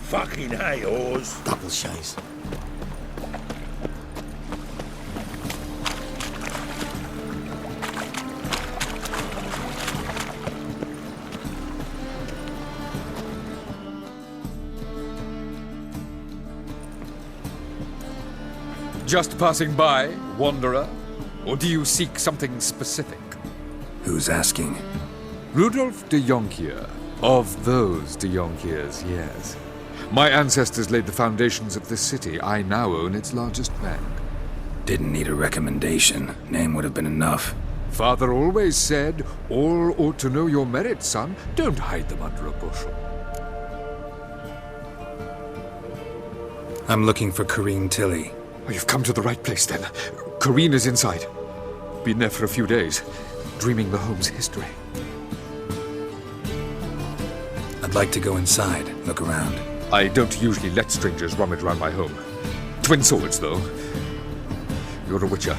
Fucking hey, Oars. Double shays. Just passing by, wanderer? Or do you seek something specific? Who's asking? Rudolf de Jonkier. Of those de Jonkiers, yes. My ancestors laid the foundations of this city. I now own its largest bank. Didn't need a recommendation. Name would have been enough. Father always said, all ought to know your merits, son. Don't hide them under a bushel. I'm looking for Corrine Tilly. Oh, you've come to the right place, then. Corrine is inside. Been there for a few days, dreaming the home's history. I'd like to go inside, look around. I don't usually let strangers rummage around my home. Twin swords, though. You're a witcher.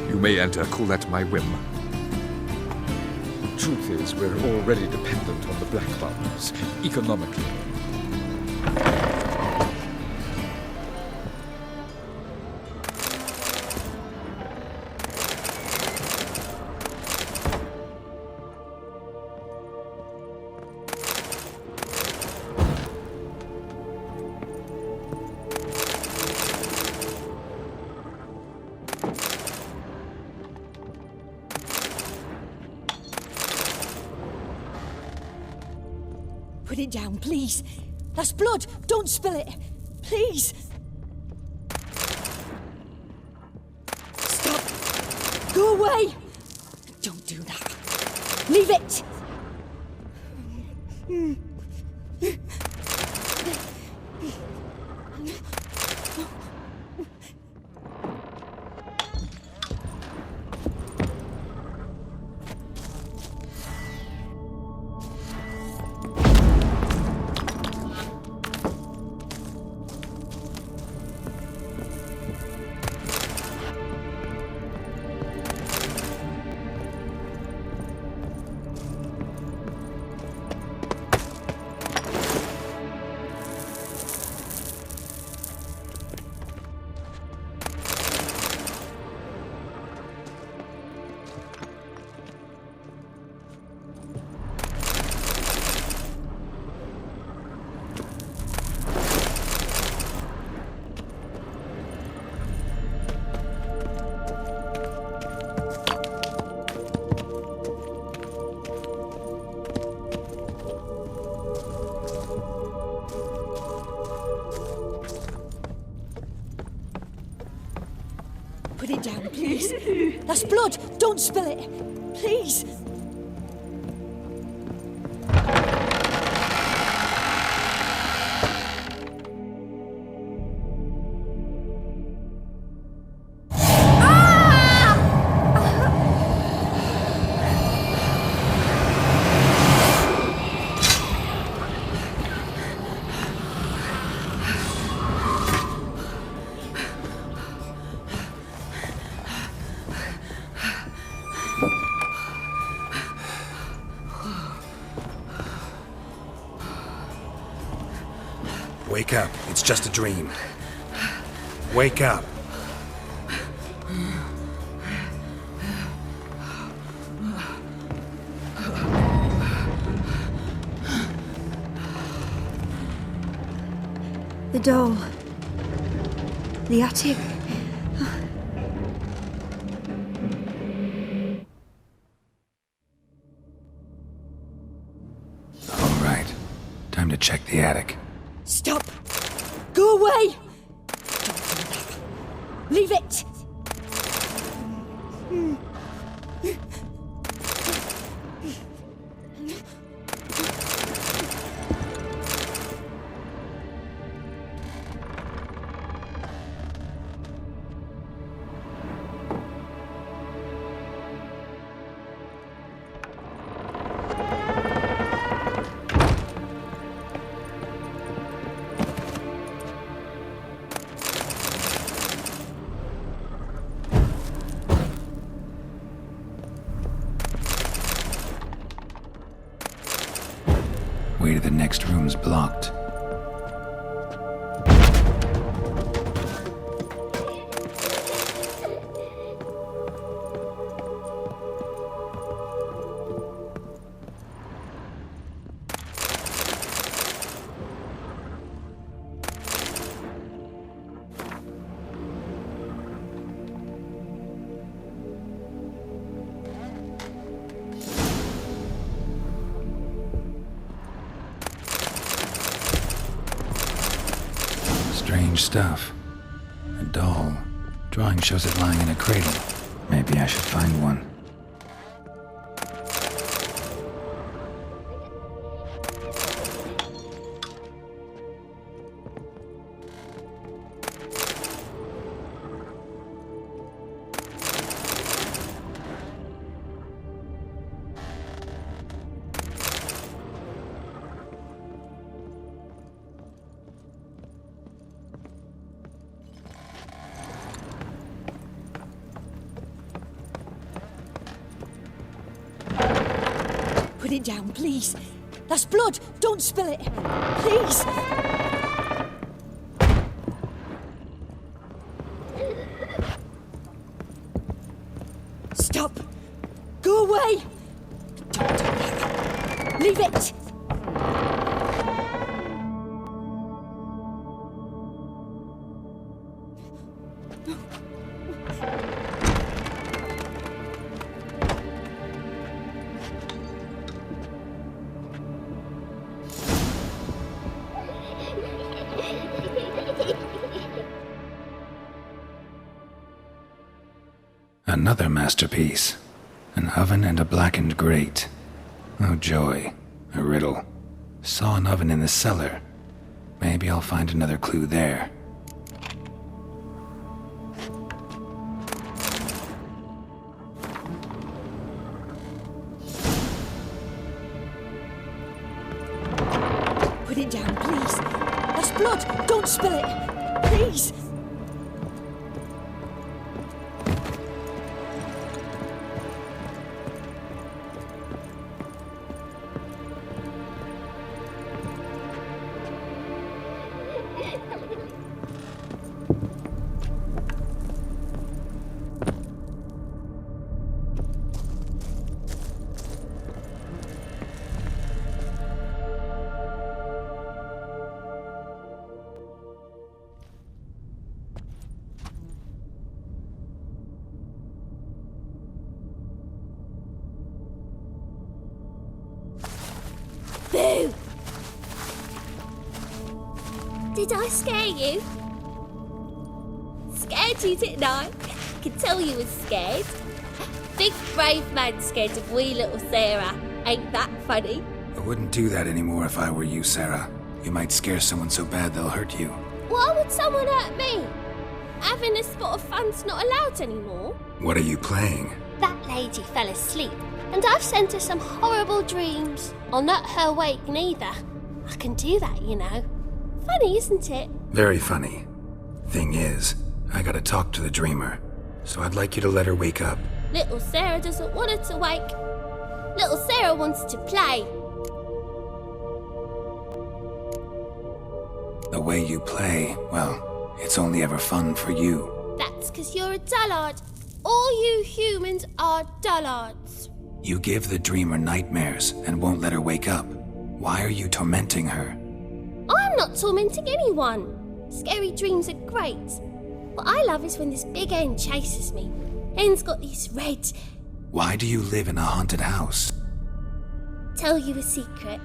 You may enter, call that my whim. The truth is, we're already dependent on the Black Farmers, economically. Put it down, please. That's blood. Don't spill it. Please. Stop. Go away. Don't do that. Leave it. Put it down, please. That's blood. Don't spill it. Please. Wake up. It's just a dream. Wake up. The doll. The attic. All right. Time to check the attic. Stop. Go away. Don't do that. Leave it. the next room's blocked. Strange stuff. A doll. Drawing shows it lying in a cradle. Maybe I should find one. Put it down, please. That's blood. Don't spill it. Please. Stop. Go away. Don't do that. Leave it. Another masterpiece. An oven and a blackened grate. Oh joy. A riddle. Saw an oven in the cellar. Maybe I'll find another clue there. Put it down, please. That's blood. Don't spill it. Please. Boo! Did I scare you? Scared you, didn't I? I could tell you was scared. Big brave man scared of wee little Sarah. Ain't that funny? I wouldn't do that anymore if I were you, Sarah. You might scare someone so bad they'll hurt you. Why would someone hurt me? Having a spot of fun's not allowed anymore. What are you playing? That lady fell asleep, and I've sent her some horrible dreams. I'll not her wake neither. I can do that, you know. Funny, isn't it? Very funny. Thing is, I gotta talk to the dreamer, so I'd like you to let her wake up. Little Sarah doesn't want her to wake. Little Sarah wants to play. The way you play, well, it's only ever fun for you. That's 'cause you're a dullard. All you humans are dullards. You give the dreamer nightmares and won't let her wake up. Why are you tormenting her? I'm not tormenting anyone. Scary dreams are great. What I love is when this big hen chases me. Hen's got these red... Why do you live in a haunted house? Tell you a secret.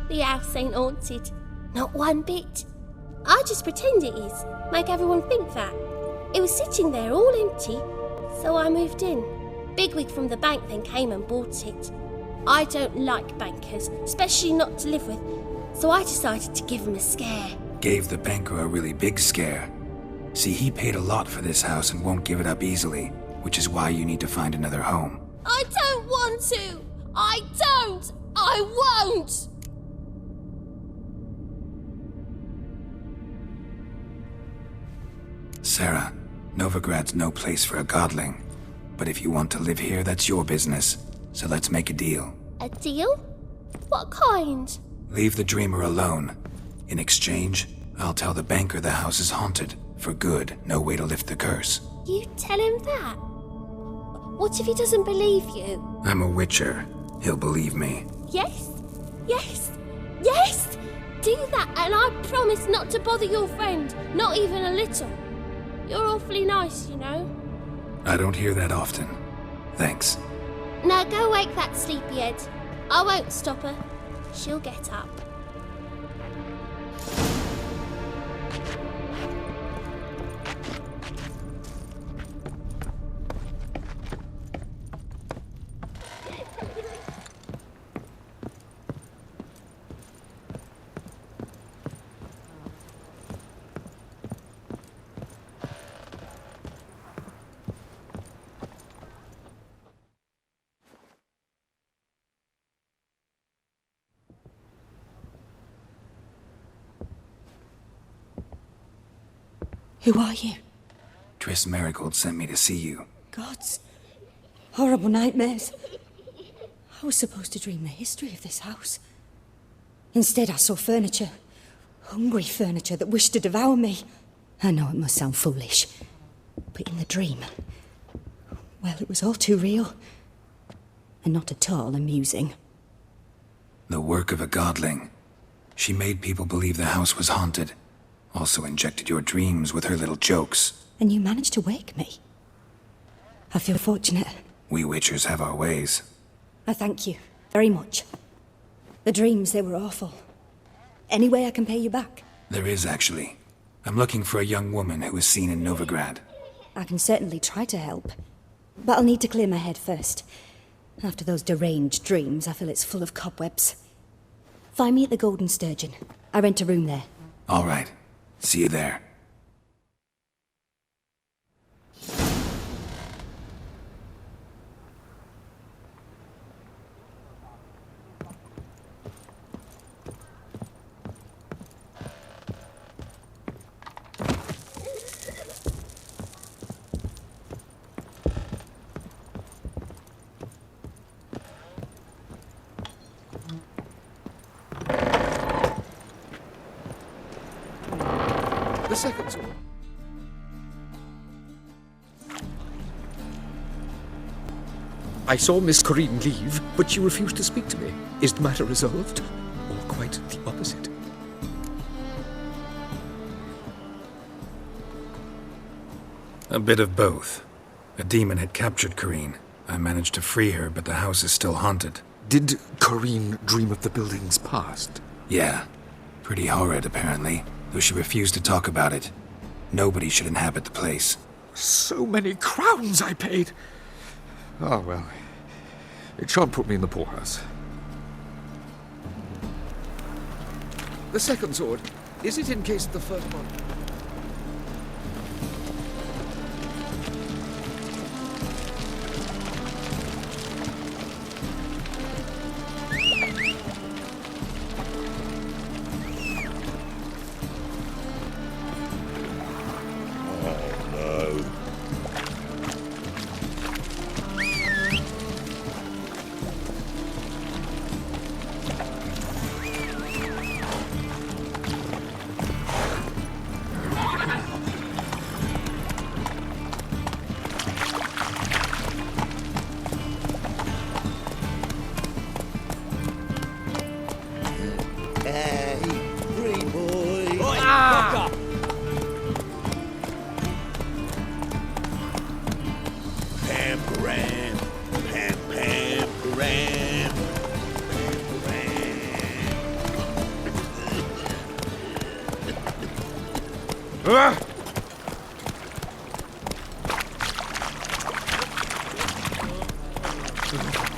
The house ain't haunted. Not one bit. I just pretend it is. Make everyone think that. It was sitting there all empty, so I moved in. Bigwig from the bank then came and bought it. I don't like bankers, especially not to live with, so I decided to give him a scare. Gave the banker a really big scare. See, he paid a lot for this house and won't give it up easily, which is why you need to find another home. I don't want to! I don't! I won't! Sarah, Novigrad's no place for a godling. But if you want to live here, that's your business. So let's make a deal. A deal? What kind? Leave the dreamer alone. In exchange, I'll tell the banker the house is haunted. For good, no way to lift the curse. You tell him that? What if he doesn't believe you? I'm a witcher. He'll believe me. Yes? Yes? Yes! Do that and I promise not to bother your friend. Not even a little. You're awfully nice, you know. I don't hear that often. Thanks. Now go wake that sleepyhead. I won't stop her. She'll get up. Who are you? Triss Marigold sent me to see you. Gods. Horrible nightmares. I was supposed to dream the history of this house. Instead, I saw furniture. Hungry furniture that wished to devour me. I know it must sound foolish, but in the dream, well, it was all too real. And not at all amusing. The work of a godling. She made people believe the house was haunted. Also injected your dreams with her little jokes. And you managed to wake me. I feel fortunate. We witchers have our ways. I thank you very much. The dreams, they were awful. Any way I can pay you back? There is, actually. I'm looking for a young woman who was seen in Novigrad. I can certainly try to help. But I'll need to clear my head first. After those deranged dreams, I feel it's full of cobwebs. Find me at the Golden Sturgeon. I rent a room there. All right. See you there. The second sword. I saw Miss Corinne leave, but she refused to speak to me. Is the matter resolved? Or quite the opposite? A bit of both. A demon had captured Corinne. I managed to free her, but the house is still haunted. Did Corinne dream of the building's past? Yeah. Pretty horrid, apparently, though she refused to talk about it. Nobody should inhabit the place. So many crowns I paid! Oh, well. It shan't put me in the poorhouse. The second sword. Is it in case the first one...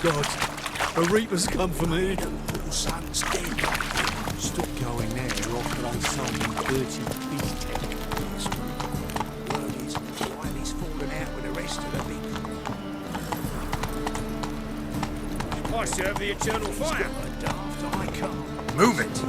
God, a reaper's come for me. Little son's dead. Stop going there, or could I some dirty beefsteak? Word is, Riley's fallen out with the rest of the big... I serve the eternal fire. A daft I can't. Move it!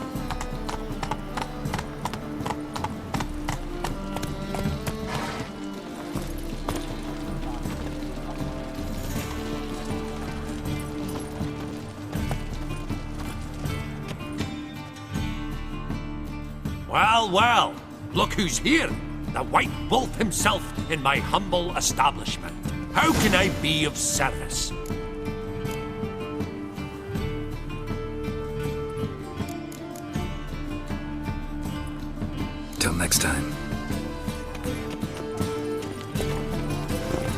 Well, well, look who's here. The White Wolf himself in my humble establishment. How can I be of service? Till next time.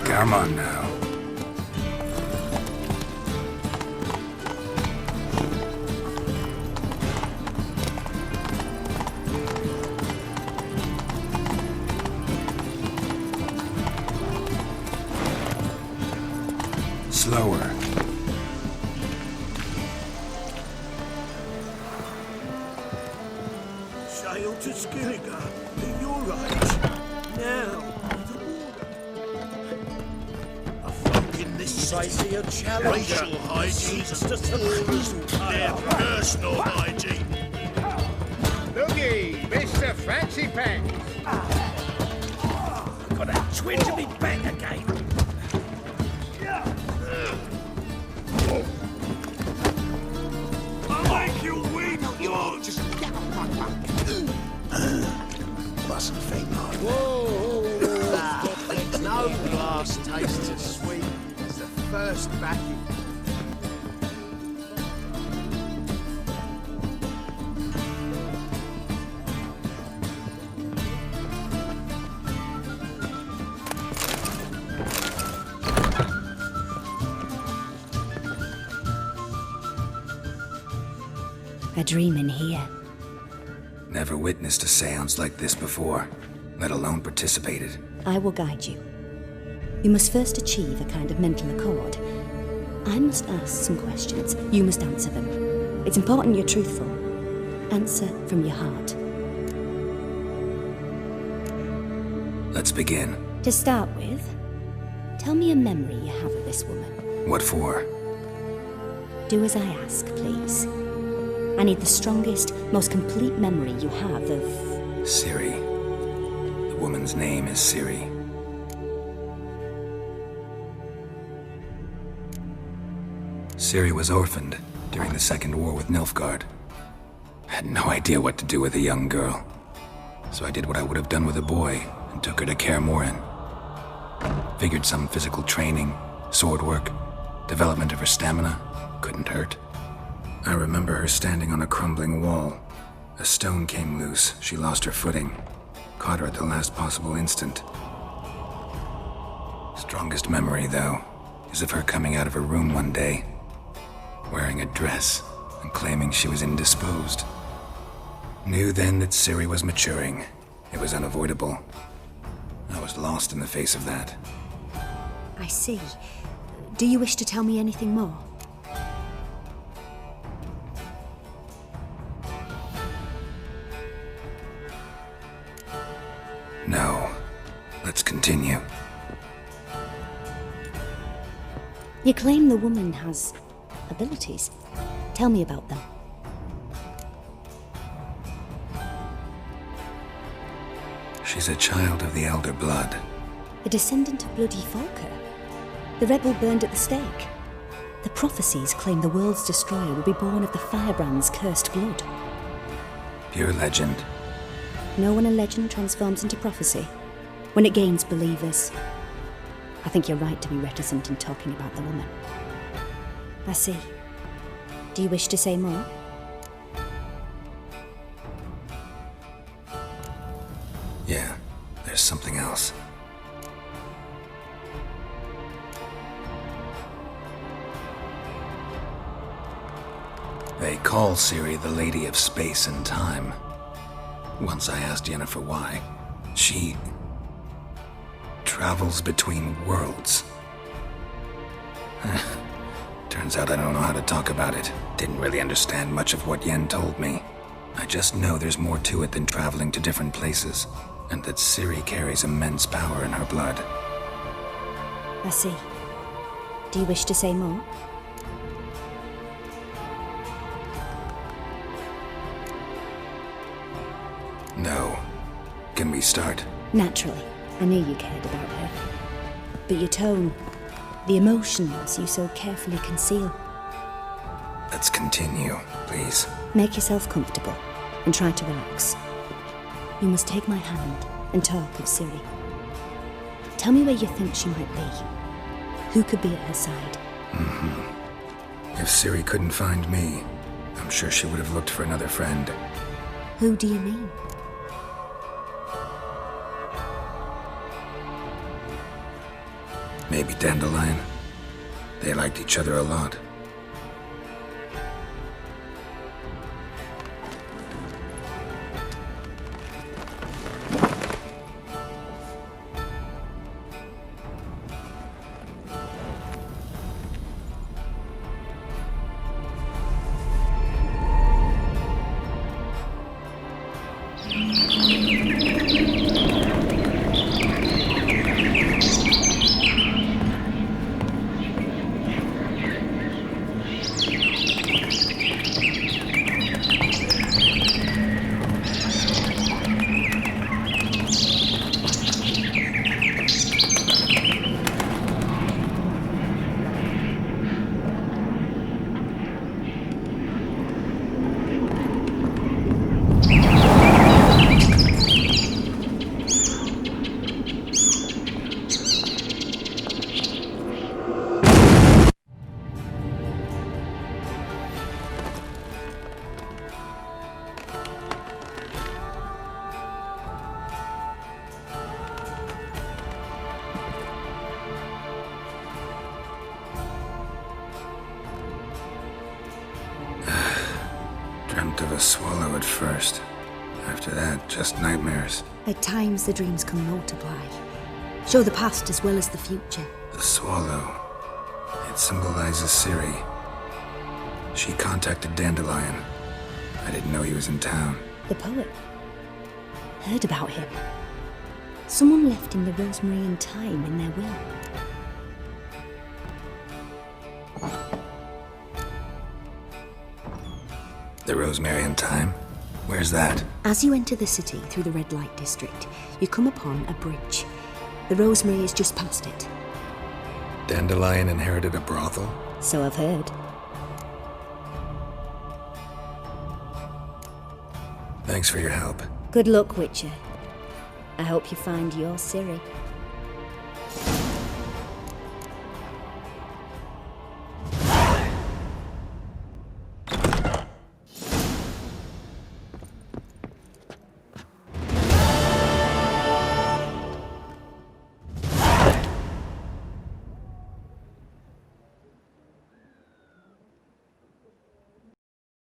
Come on now. Slower. Sail to Skilliga at your age. Now, the water. A folk in this city a challenge. Racial hygiene is their personal hygiene. Looky, Mr. Fancy Pants. Got a twin to be back again. I'll make you weep, you just mustn't think like that. Whoa, no glass tastes as sweet as the first backing. A dream in here. Never witnessed a seance like this before, let alone participated. I will guide you. You must first achieve a kind of mental accord. I must ask some questions. You must answer them. It's important you're truthful. Answer from your heart. Let's begin. To start with, tell me a memory you have of this woman. What for? Do as I ask, please. I need the strongest, most complete memory you have of... Ciri. The woman's name is Ciri. Ciri was orphaned during the Second War with Nilfgaard. Had no idea what to do with a young girl. So I did what I would have done with a boy and took her to Kaer Morhen. Figured some physical training, sword work, development of her stamina couldn't hurt. I remember her standing on a crumbling wall. A stone came loose. She lost her footing. Caught her at the last possible instant. Strongest memory, though, is of her coming out of her room one day, wearing a dress and claiming she was indisposed. Knew then that Ciri was maturing. It was unavoidable. I was lost in the face of that. I see. Do you wish to tell me anything more? No. Let's continue. You claim the woman has abilities. Tell me about them. She's a child of the Elder Blood. A descendant of bloody Falker. The rebel burned at the stake. The prophecies claim the world's destroyer will be born of the Firebrand's cursed blood. Pure legend. Know when a legend transforms into prophecy? When it gains believers. I think you're right to be reticent in talking about the woman. I see. Do you wish to say more? Yeah, there's something else. They call Ciri the Lady of Space and Time. Once I asked Yennefer why. She travels between worlds. Turns out I don't know how to talk about it. Didn't really understand much of what Yen told me. I just know there's more to it than traveling to different places, and that Ciri carries immense power in her blood. I see. Do you wish to say more? No. Can we start? Naturally. I knew you cared about her. But your tone, the emotions you so carefully conceal. Let's continue, please. Make yourself comfortable and try to relax. You must take my hand and talk of Ciri. Tell me where you think she might be. Who could be at her side? If Ciri couldn't find me, I'm sure she would have looked for another friend. Who do you mean? Maybe Dandelion. They liked each other a lot. Dreamt of a swallow at first. After that, just nightmares. At times, the dreams can multiply. Show the past as well as the future. The swallow. It symbolizes Ciri. She contacted Dandelion. I didn't know he was in town. The poet. Heard about him. Someone left him the rosemary and thyme in their will. The rosemary and thyme? Where's that? As you enter the city through the red light district, you come upon a bridge. The rosemary is just past it. Dandelion inherited a brothel? So I've heard. Thanks for your help. Good luck, Witcher. I hope you find your Ciri.